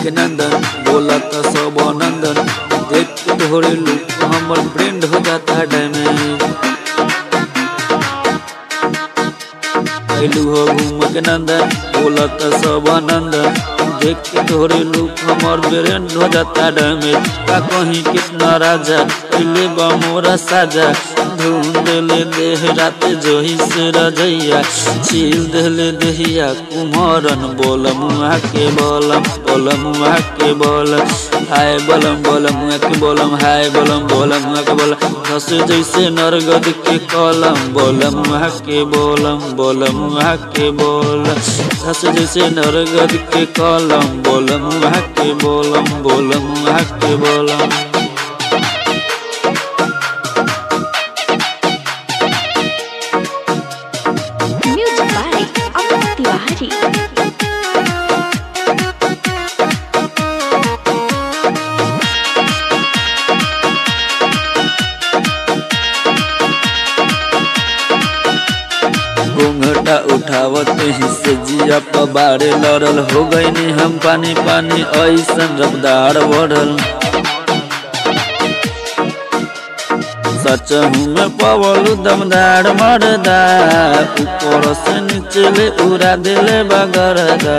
के नंदन बोला तो सब नंदन देख के तोहरे लुक हमर ब्रेंड हो जाता डैमेज। हो घूम के नंदन बोला तो सब नंदन देख के तोहरे लुक हमर ब्रेंड हो जाता डैमेज। का कहीं कितना राजा पहले बा मोरा साजा ढूंढ ले देह रात जोही से रजैया छील देले दहिया कुम्हरन बोलम के बोलम के बोलम हाय बोलम के बोलम हाय बोलम के बोलम हंस जैसे नरगद के कलम बोलम के बोलम के बोलम हंस जैसे नरगद के कलम बोलम के बोलम के बोलम। घूंघटा उठावत ही से जिया पबारे लड़ल हो गई हम पानी पानी ऐसन रफ्तार बढ़ल। सच हूँ मैं पवलू दमदार मरदा ऊपर से नीचे ले उड़ा दिले बगरदा।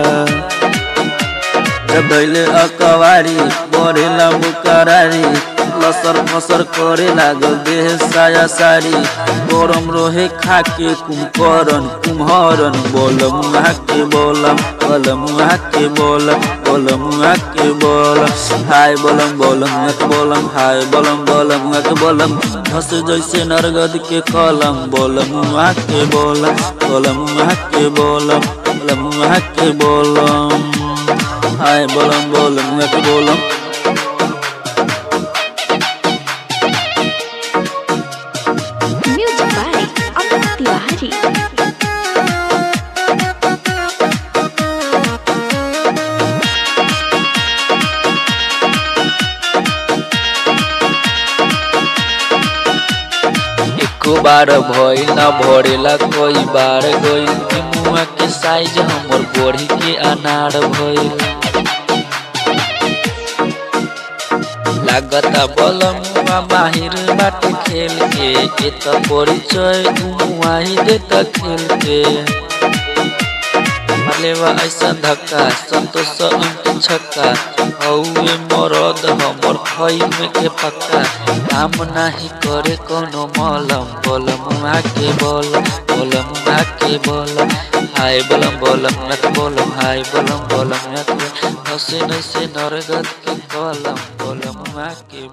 जब धैले अकवारी बढ़ेला मुकरारी लसर फसर करे लागल देह साया सारी गरम रोहे खाके कुम्हरन बोलम के बोलम के बोलम हाय बोलम के बोलम हाय बोलम के बोलम हंस जैसे नरगद के कलम बोलम के बोलम के बोलम हाय बोलम के बोलम। एको बार भइल ना भरेला कोई बार गइल मुआ के साइज हमर बढ़ी के अनार भइल। लागता बलमुआ माहिर बाटे खेल के एत परिचय मुआ ही देता खेल के। लेवा ऐसा धक्का संतोष अंत छक्का हौवे मरद हमर खई में के पक्का काम नहीं करे कोनो मलम बोलम के बोलम हाय बोलम हाय बोलम हंसे नसे नरगद के कलम बोलम के